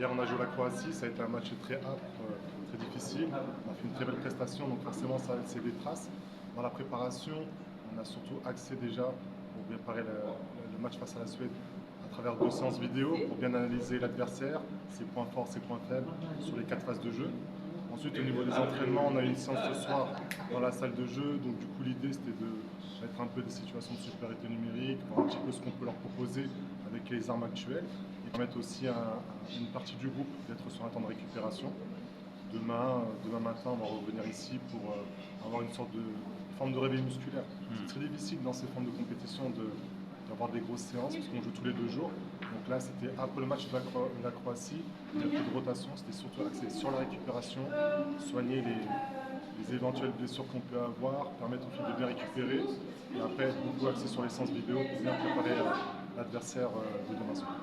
Hier, on a joué la Croatie, ça a été un match très âpre, très difficile. On a fait une très belle prestation, donc forcément, ça a laissé des traces. Dans la préparation, on a surtout axé déjà pour bien préparer le match face à la Suède à travers 2 séances vidéo pour bien analyser l'adversaire, ses points forts, ses points faibles sur les 4 phases de jeu. Ensuite, au niveau des entraînements, on a eu une séance ce soir dans la salle de jeu. Donc, du coup, l'idée, c'était de mettre un peu des situations de supériorité numérique, voir un petit peu ce qu'on peut leur proposer avec les armes actuelles. Et permettre aussi à une partie du groupe d'être sur un temps de récupération. Demain matin, on va revenir ici pour avoir une sorte de forme de réveil musculaire. C'est très difficile dans ces formes de compétition d'avoir des grosses séances parce qu'on joue tous les 2 jours. Donc là, c'était après le match de la Croatie, il n'y a plus de rotation, c'était surtout axé sur la récupération, soigner les éventuelles blessures qu'on peut avoir, permettre aux filles de bien récupérer, et après être beaucoup axé sur les séances vidéo pour bien préparer l'adversaire de demain soir.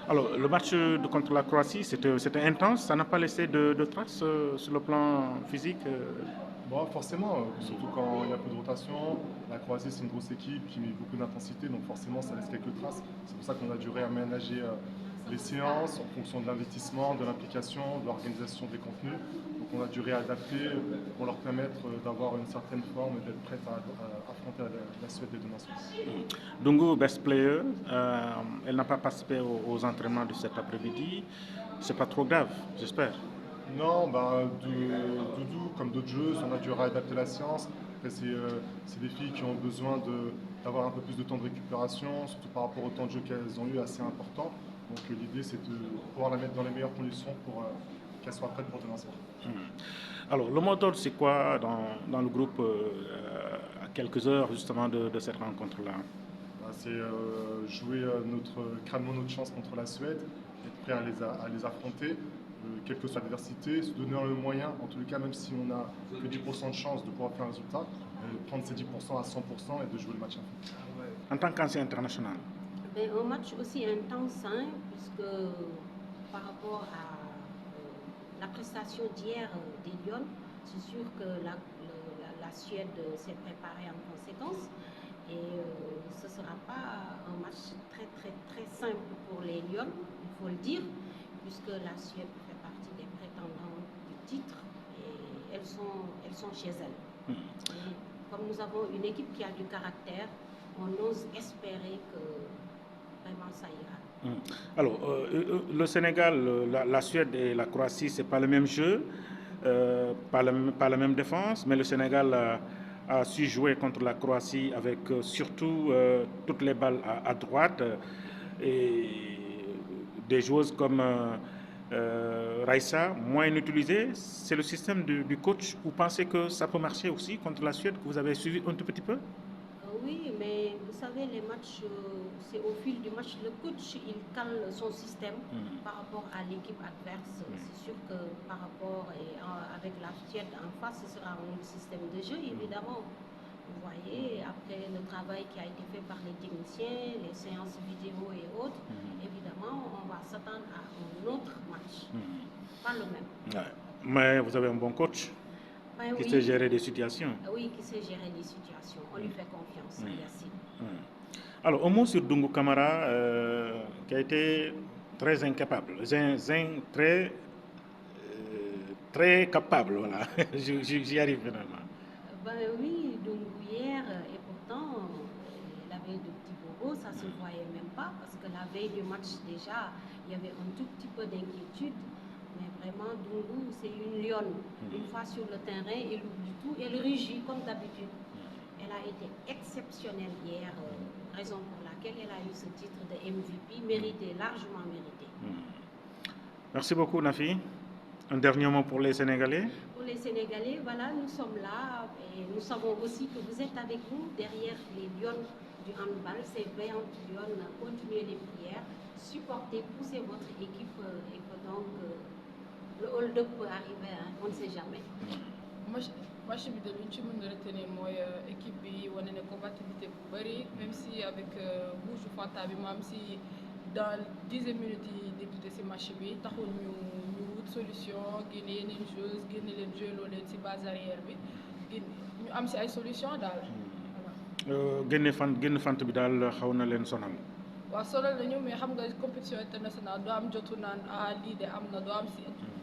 Alors, le match contre la Croatie, c'était intense, ça n'a pas laissé de traces sur le plan physique Bon, forcément, surtout quand il y a peu de rotation. La Croatie, c'est une grosse équipe qui met beaucoup d'intensité, donc forcément, ça laisse quelques traces. C'est pour ça qu'on a dû réaménager les séances en fonction de l'investissement, de l'implication, de l'organisation des contenus. Donc on a dû réadapter pour leur permettre d'avoir une certaine forme et d'être prête à affronter la Suède dès demain soir. Dungu, best player, elle n'a pas participé aux entraînements de cet après-midi. C'est pas trop grave, j'espère. Non, Doudou, comme d'autres joueuses, on a dû réadapter la séance. Après, c'est des filles qui ont besoin d'avoir un peu plus de temps de récupération, surtout par rapport au temps de jeu qu'elles ont eu assez important. Donc l'idée, c'est de pouvoir la mettre dans les meilleures conditions pour qu'elle soit prête pour demain soir. Alors, le mot d'ordre, c'est quoi dans le groupe à quelques heures justement de cette rencontre-là? C'est jouer crânement notre chance contre la Suède, être prêt à les affronter, quelle que soit l'adversité, se donner le moyen, en tous les cas, même si on n'a que 10% de chance de pouvoir faire un résultat, prendre ces 10% à 100% et de jouer le match à fond. En tant qu'ancien international? Un match aussi intense, puisque par rapport à la prestation d'hier des Lions, c'est sûr que la Suède s'est préparée en conséquence. Et ce ne sera pas un match très très très simple pour les Lions, il faut le dire, puisque la Suède fait partie des prétendants du titre et elles sont chez elles. Et comme nous avons une équipe qui a du caractère, on ose espérer que vraiment ça ira. Alors, le Sénégal, la Suède et la Croatie, c'est pas le même jeu, pas la même défense, mais le Sénégal a su jouer contre la Croatie avec surtout toutes les balles à droite et des joueuses comme Raissa, moins utilisées. C'est le système du coach. Vous pensez que ça peut marcher aussi contre la Suède, que vous avez suivi un tout petit peu? Oui, mais vous savez, les matchs, c'est au fil du match, le coach, il cale son système par rapport à l'équipe adverse. C'est sûr que par rapport avec la Suède en face, ce sera un autre système de jeu, évidemment. Vous voyez, après le travail qui a été fait par les techniciens, les séances vidéo et autres, évidemment, on va s'attendre à un autre match. Pas le même. Ouais. Mais vous avez un bon coach qui sait gérer des situations. Oui, qui sait gérer des situations. On lui fait confiance, Yacine. Alors, un mot sur Dungu Kamara, qui a été très incapable, très capable, voilà. J'y arrive finalement. Oui, Dungu hier, et pourtant, la veille de petit bobo, ça se voyait même pas, parce que la veille du match déjà, il y avait un tout petit peu d'inquiétude. Mais vraiment, Dungu, c'est une lionne. Une fois sur le terrain, elle oublie tout, elle rugit comme d'habitude. Elle a été exceptionnelle hier, raison pour laquelle elle a eu ce titre de MVP, mérité, largement mérité. Merci beaucoup, Nafi. Un dernier mot pour les Sénégalais? Pour les Sénégalais, voilà, nous sommes là et nous savons aussi que vous êtes avec nous derrière les Lions du handball, ces vaillantes Lions. Continuez les prières, supportez, poussez votre équipe et que donc le hold-up peut arriver, on ne sait jamais. Match bi de luñ ci mën a retenir mooy équipe bi wane ne combativité bu bëri même si avec rouge Fanta bi maam si dans 10e minute yi débuté si match bi taxul ñu wut solution génne yeneen joueuse génne leen joué loo leen si base arrière bi ñu am si ay solution daal. génn fant bi daal xaw na leen sonal. waaw solo nañu mais xam nga compétition internationale doo am jotu naan lii de am na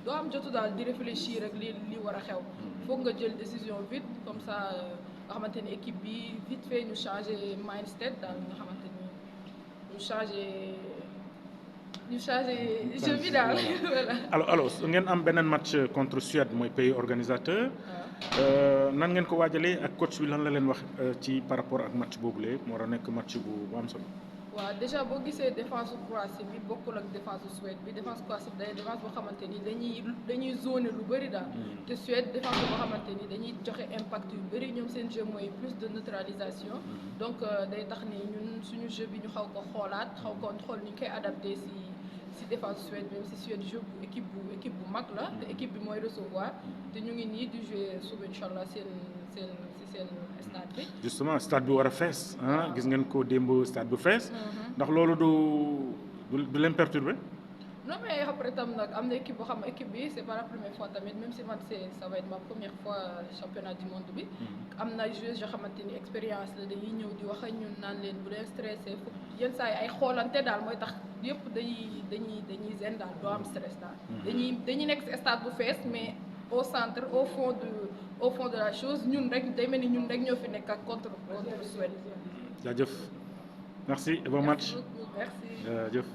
doo am jotu daal di réfléchir rek li war a xew foog nga jël décision vite comme ça nga xamante ni équipe bi vite fait ñu changer mindset daal nga xamante ni ñu changer jeu bi daal voilà. alors ngeen am beneen match contre Suède mooy pays organisateur. nan ngeen ko waajalee ak coach bi lan la leen wax ci par rapport ak match boobule moo war a nekk match bu am solo. waaw déjà boo gisee défense su Croatie bi bokkul ak défense su Suède bi défense Croatie bi day défense boo xamante ni dañuy zoner lu bëri daal. te Suède défense boo xamante ni dañuy joxe impact yu bëri ñoom seen jeu mooy plus de neutralisation. donc day tax ni ñun suñu jeu bi ñu xaw ko xoolaat xaw ko xool ni ñu koy adapté si défense Suède même si Suède jeu bu équipe bu mag la te équipe bi mooy recevoir te ñu ngi nii di jouer suba incha allah seen stade bi. justement stade bi war a fees gis ngeen ko démb stade bu fees. ndax loolu du leen perturber. non mais après tam nag am na équipe boo xam ne équipe bi c'est pas la première fois tamit même si man ça va être ma première fois championnat du monde bi. am na joueurs yoo xamante ni expérience la dañuy ñëw di wax ak ñun naan leen bu leen stressé foofu yenn saa yi ay xoolante daal mooy tax yëpp dañuy zen daal doo am stress daal. dañuy nekk si stade bu fees mais au centre au fond de la chose ñun rek day mel ni ñun rek ñoo fi nekk ak contre Suède. jaajëf merci et bon match. Merci. jaajëf.